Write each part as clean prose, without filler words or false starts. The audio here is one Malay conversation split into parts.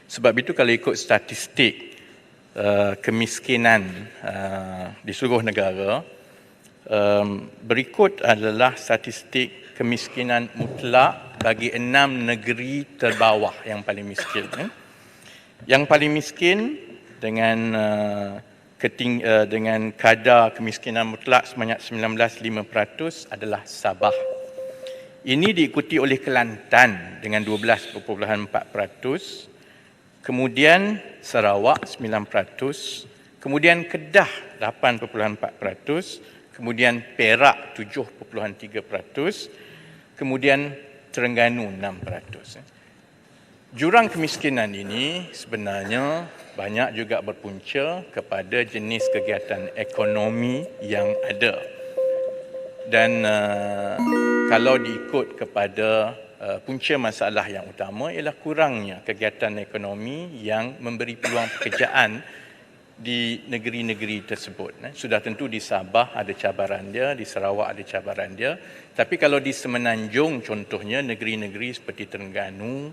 Sebab itu kalau ikut statistik kemiskinan di seluruh negara, berikut adalah statistik kemiskinan mutlak bagi 6 negeri terbawah yang paling miskin. Yang paling miskin dengan kadar kemiskinan mutlak sebanyak 19.5% adalah Sabah. Ini diikuti oleh Kelantan dengan 12.4%, kemudian Sarawak 9%, kemudian Kedah 8.4%, kemudian Perak 7.3%, kemudian Terengganu 6%. Jurang kemiskinan ini sebenarnya banyak juga berpunca kepada jenis kegiatan ekonomi yang ada. Dan kalau diikut kepada punca masalah yang utama ialah kurangnya kegiatan ekonomi yang memberi peluang pekerjaan di negeri-negeri tersebut. Sudah tentu di Sabah ada cabaran dia, di Sarawak ada cabaran dia. Tapi kalau di Semenanjung contohnya negeri-negeri seperti Terengganu,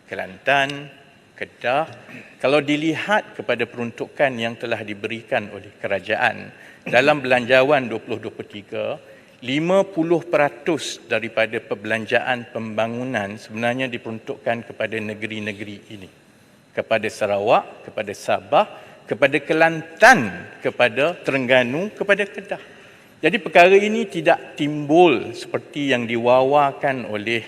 Kelantan, Kedah, kalau dilihat kepada peruntukan yang telah diberikan oleh kerajaan dalam belanjawan 2023, 50% daripada perbelanjaan pembangunan sebenarnya diperuntukkan kepada negeri-negeri ini. Kepada Sarawak, kepada Sabah, kepada Kelantan, kepada Terengganu, kepada Kedah. Jadi perkara ini tidak timbul seperti yang diwawakan oleh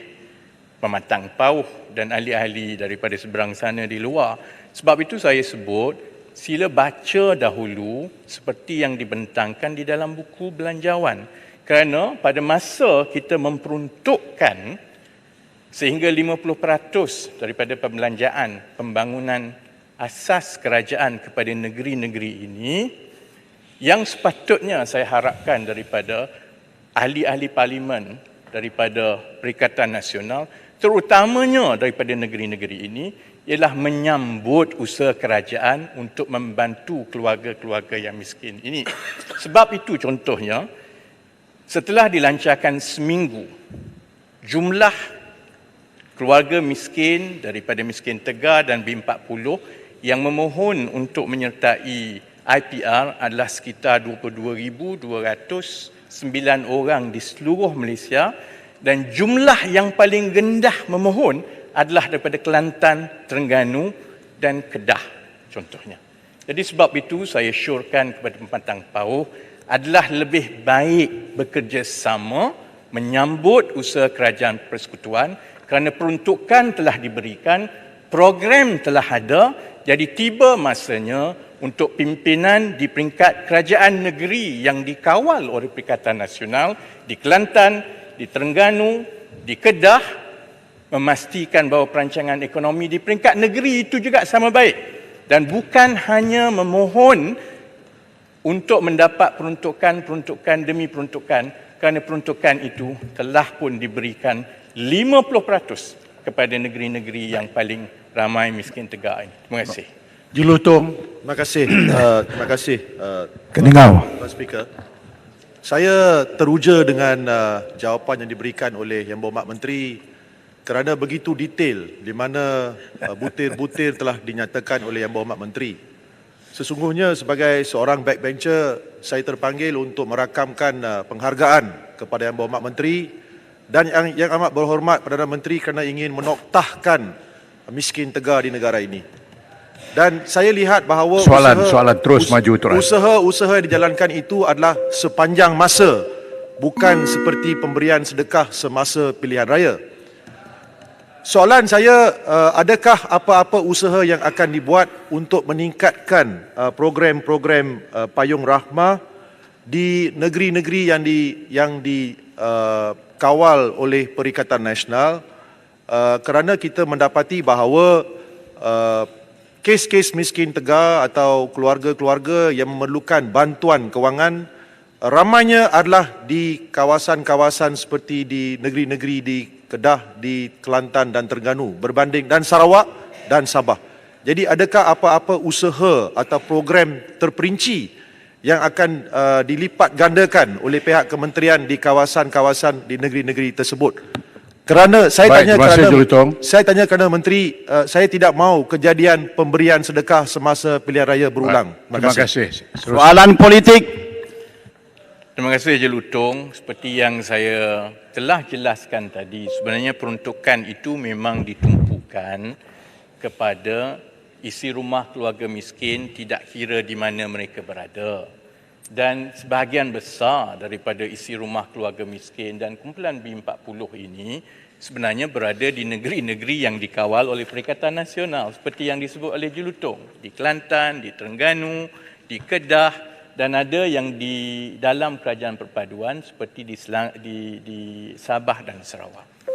pematang pauh dan ahli-ahli daripada seberang sana di luar. Sebab itu saya sebut, sila baca dahulu seperti yang dibentangkan di dalam buku belanjawan. Kerana pada masa kita memperuntukkan sehingga 50% daripada perbelanjaan pembangunan asas kerajaan kepada negeri-negeri ini, yang sepatutnya saya harapkan daripada ahli-ahli parlimen, daripada Perikatan Nasional, terutamanya daripada negeri-negeri ini, ialah menyambut usaha kerajaan untuk membantu keluarga-keluarga yang miskin ini. Sebab itu contohnya, setelah dilancarkan seminggu, jumlah keluarga miskin daripada miskin tegar dan B40 yang memohon untuk menyertai IPR adalah sekitar 22,209 orang di seluruh Malaysia, dan jumlah yang paling rendah memohon adalah daripada Kelantan, Terengganu dan Kedah contohnya. Jadi sebab itu saya syorkan kepada pematang pauh adalah lebih baik bekerjasama menyambut usaha kerajaan persekutuan kerana peruntukan telah diberikan, program telah ada, jadi tiba masanya untuk pimpinan di peringkat kerajaan negeri yang dikawal oleh Perikatan Nasional di Kelantan, di Terengganu, di Kedah memastikan bahawa perancangan ekonomi di peringkat negeri itu juga sama baik dan bukan hanya memohon untuk mendapat peruntukan demi peruntukan, kerana peruntukan itu telah pun diberikan 50% kepada negeri-negeri yang paling ramai miskin tegar ini. Terima kasih. Julutong. Terima kasih. Terima kasih. Keningau. Pak Speaker. Saya teruja dengan jawapan yang diberikan oleh Yang Berhormat Menteri kerana begitu detail di mana butir-butir telah dinyatakan oleh Yang Berhormat Menteri. Sesungguhnya sebagai seorang backbencher, saya terpanggil untuk merakamkan penghargaan kepada Yang Berhormat Menteri dan yang amat berhormat Perdana Menteri kerana ingin menoktahkan miskin tegar di negara ini. Dan saya lihat bahawa soalan terus maju terus. Usaha yang dijalankan itu adalah sepanjang masa, bukan seperti pemberian sedekah semasa pilihan raya. Soalan saya, adakah apa-apa usaha yang akan dibuat untuk meningkatkan program-program payung rahmah di negeri-negeri yang dikawal oleh Perikatan Nasional, kerana kita mendapati bahawa kes-kes miskin tegar atau keluarga-keluarga yang memerlukan bantuan kewangan ramainya adalah di kawasan-kawasan seperti di negeri-negeri di Kedah, di Kelantan dan Terengganu berbanding dan Sarawak dan Sabah. Jadi adakah apa-apa usaha atau program terperinci yang akan dilipat gandakan oleh pihak kementerian di kawasan-kawasan di negeri-negeri tersebut? Kerana saya Baik, tanya terima kasih, kerana Jelutong. saya tanya kerana menteri, saya tidak mahu kejadian pemberian sedekah semasa pilihan raya berulang. Terima kasih. Soalan politik. Terima kasih Jelutong. Seperti yang saya telah jelaskan tadi, sebenarnya peruntukan itu memang ditumpukan kepada isi rumah keluarga miskin tidak kira di mana mereka berada. Dan sebahagian besar daripada isi rumah keluarga miskin dan kumpulan B40 ini sebenarnya berada di negeri-negeri yang dikawal oleh Perikatan Nasional seperti yang disebut oleh Jelutong, di Kelantan, di Terengganu, di Kedah dan ada yang di dalam kerajaan perpaduan seperti di Sabah dan Sarawak.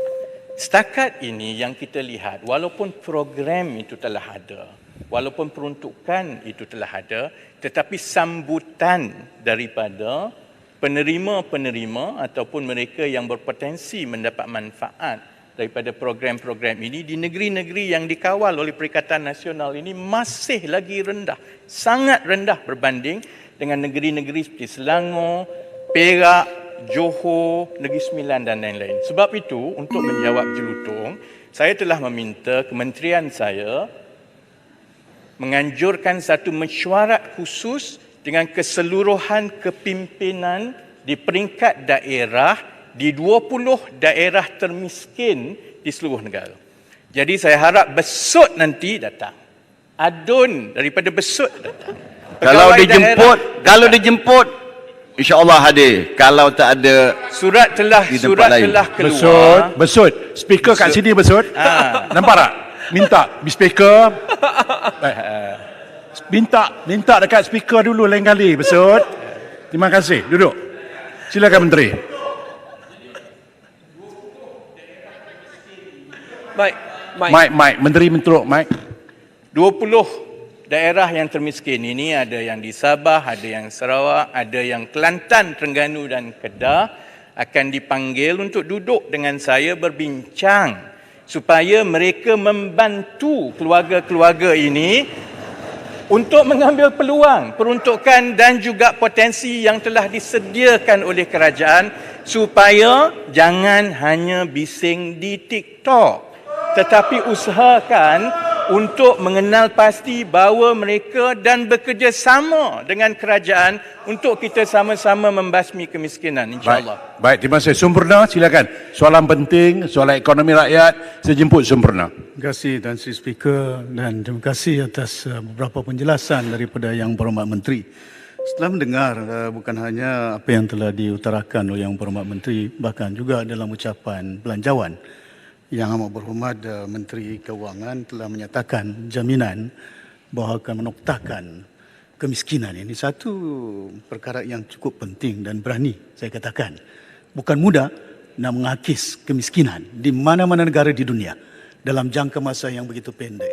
Setakat ini yang kita lihat, walaupun program itu telah ada, walaupun peruntukan itu telah ada, tetapi sambutan daripada penerima-penerima ataupun mereka yang berpotensi mendapat manfaat daripada program-program ini di negeri-negeri yang dikawal oleh Perikatan Nasional ini masih lagi rendah, sangat rendah berbanding dengan negeri-negeri seperti Selangor, Perak, Johor, Negeri Sembilan dan lain-lain. Sebab itu, untuk menjawab Jelutong, saya telah meminta kementerian saya menganjurkan satu mesyuarat khusus dengan keseluruhan kepimpinan di peringkat daerah di 20 daerah termiskin di seluruh negara. Jadi saya harap Besut nanti datang. Adun daripada Besut datang. Kalau dijemput, insya-Allah hadir. Kalau tak ada, Surat telah keluar. Besut. Speaker kat sini Besut. Nampak tak? Minta speaker. Minta dekat speaker dulu lain kali Besut. Terima kasih. Duduk. Silakan Menteri. Mike. Menteri menteruk Mike. 20 daerah yang termiskin ini ada yang di Sabah, ada yang Sarawak, ada yang Kelantan, Terengganu dan Kedah akan dipanggil untuk duduk dengan saya berbincang supaya mereka membantu keluarga-keluarga ini untuk mengambil peluang peruntukan dan juga potensi yang telah disediakan oleh kerajaan supaya jangan hanya bising di TikTok tetapi usahakan untuk mengenal pasti bahawa mereka dan bekerjasama dengan kerajaan untuk kita sama-sama membasmi kemiskinan, insya-Allah. Baik, terima kasih. Sempurna, silakan. Soalan penting, soalan ekonomi rakyat, saya jemput Sempurna. Terima kasih Tan Sri Speaker dan terima kasih atas beberapa penjelasan daripada Yang Berhormat Menteri. Setelah mendengar bukan hanya apa yang telah diutarakan oleh Yang Berhormat Menteri, bahkan juga dalam ucapan belanjawan, Yang Amat Berhormat Menteri Keuangan telah menyatakan jaminan bahawa akan menoktakan kemiskinan. Ini satu perkara yang cukup penting dan berani saya katakan. Bukan mudah nak mengakis kemiskinan di mana-mana negara di dunia dalam jangka masa yang begitu pendek.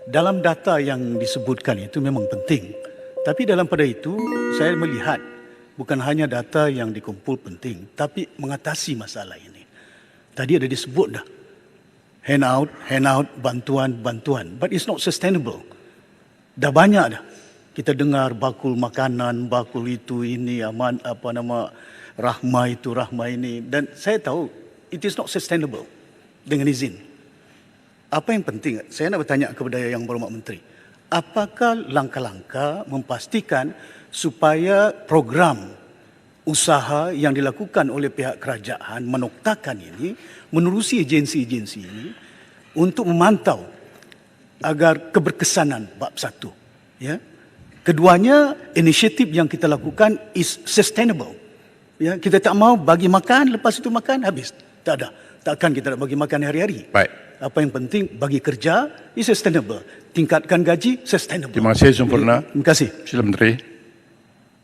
Dalam data yang disebutkan itu memang penting. Tapi dalam pada itu saya melihat bukan hanya data yang dikumpul penting, tapi mengatasi masalah ini. Tadi ada disebut dah. Hand out, bantuan. But it's not sustainable. Dah banyak dah. Kita dengar bakul makanan, bakul itu, ini, rahmah itu, rahmah ini. Dan saya tahu, it is not sustainable. Dengan izin. Apa yang penting, saya nak bertanya kepada Yang Berhormat Menteri. Apakah langkah-langkah memastikan supaya program usaha yang dilakukan oleh pihak kerajaan menoktakan ini, menerusi agensi-agensi ini untuk memantau agar keberkesanan bab satu. Ya. Keduanya, inisiatif yang kita lakukan is sustainable. Ya, kita tak mau bagi makan, lepas itu makan, habis. Tak ada. Takkan kita nak bagi makan hari-hari. Baik. Apa yang penting, bagi kerja, is sustainable. Tingkatkan gaji, sustainable. Terima kasih Sempurna. Terima kasih. Sila Menteri.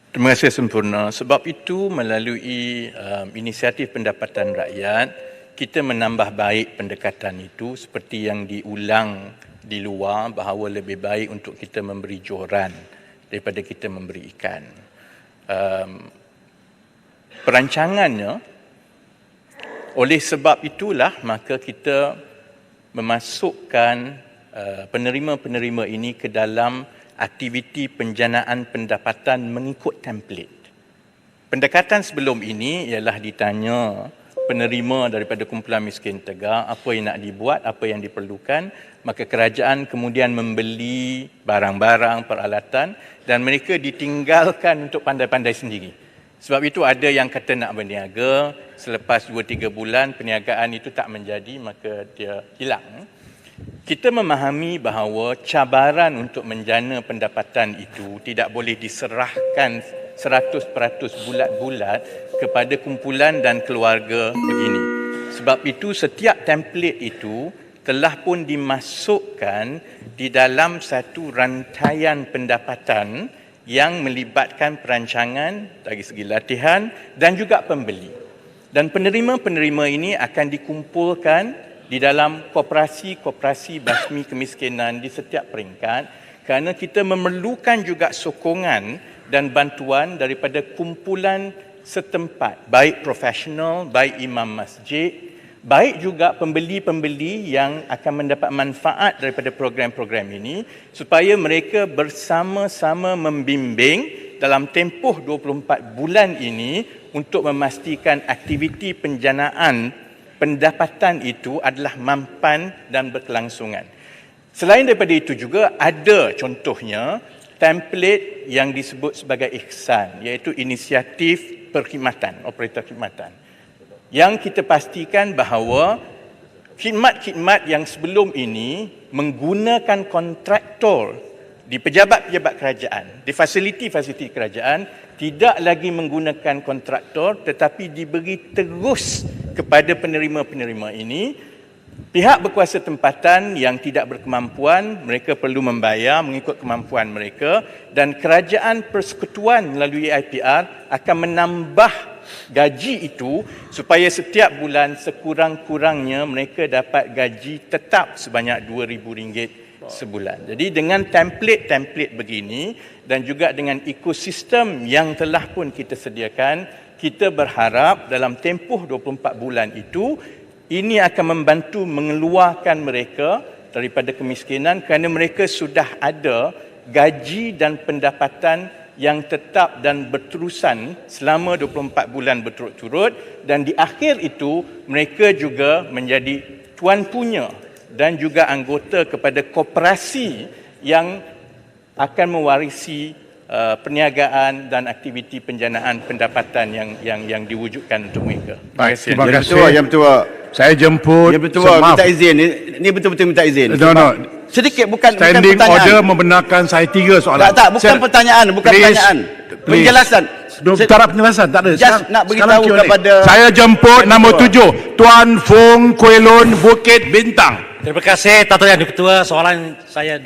Terima kasih Sempurna. Sebab itu melalui inisiatif pendapatan rakyat, kita menambah baik pendekatan itu seperti yang diulang di luar bahawa lebih baik untuk kita memberi joran daripada kita memberi ikan. Perancangannya, oleh sebab itulah maka kita memasukkan penerima-penerima ini ke dalam aktiviti penjanaan pendapatan mengikut template. Pendekatan sebelum ini ialah ditanya penerima daripada kumpulan miskin tegar, apa yang nak dibuat, apa yang diperlukan, maka kerajaan kemudian membeli barang-barang, peralatan dan mereka ditinggalkan untuk pandai-pandai sendiri. Sebab itu ada yang kata nak berniaga, selepas 2-3 bulan perniagaan itu tak menjadi, maka dia hilang. Kita memahami bahawa cabaran untuk menjana pendapatan itu tidak boleh diserahkan 100% bulat-bulat kepada kumpulan dan keluarga begini. Sebab itu setiap template itu telah pun dimasukkan di dalam satu rantaian pendapatan yang melibatkan perancangan dari segi latihan dan juga pembeli. Dan penerima-penerima ini akan dikumpulkan di dalam koperasi-koperasi basmi kemiskinan di setiap peringkat, kerana kita memerlukan juga sokongan dan bantuan daripada kumpulan setempat, baik profesional, baik imam masjid, baik juga pembeli-pembeli yang akan mendapat manfaat daripada program-program ini, supaya mereka bersama-sama membimbing dalam tempoh 24 bulan ini untuk memastikan aktiviti penjanaan pendapatan itu adalah mampan dan berkelangsungan. Selain daripada itu juga ada contohnya template yang disebut sebagai ihsan, iaitu inisiatif perkhidmatan, operator khidmatan. Yang kita pastikan bahawa khidmat-khidmat yang sebelum ini menggunakan kontraktor di pejabat-pejabat kerajaan, di fasiliti-fasiliti kerajaan, tidak lagi menggunakan kontraktor tetapi diberi terus kepada penerima-penerima ini. Pihak berkuasa tempatan yang tidak berkemampuan, mereka perlu membayar mengikut kemampuan mereka, dan kerajaan persekutuan melalui IPR akan menambah gaji itu supaya setiap bulan sekurang-kurangnya mereka dapat gaji tetap sebanyak RM2,000 sebulan. Jadi dengan template-template begini dan juga dengan ekosistem yang telah pun kita sediakan, kita berharap dalam tempoh 24 bulan itu ini akan membantu mengeluarkan mereka daripada kemiskinan, kerana mereka sudah ada gaji dan pendapatan yang tetap dan berterusan selama 24 bulan berturut-turut, dan di akhir itu mereka juga menjadi tuan punya dan juga anggota kepada koperasi yang akan mewarisi perniagaan dan aktiviti penjanaan pendapatan yang diwujudkan untuk mereka. Baik, terima Yang kasih. betul, yang betul. Saya jemput. Yang betul, maaf. minta izin. Ini betul-betul minta izin. No, no. Sedikit bukan Standing pertanyaan. order membenarkan saya 3 soalan. Tak, bukan pertanyaan, bukan Please, pertanyaan. please. Penjelasan. Tak ada penjelasan, tak ada. Just nak beritahu Q&A. kepada saya jemput nombor 7, Tuan Fong Kuelon, Bukit Bintang. Terima kasih Dato' Yang Ketua. Soalan saya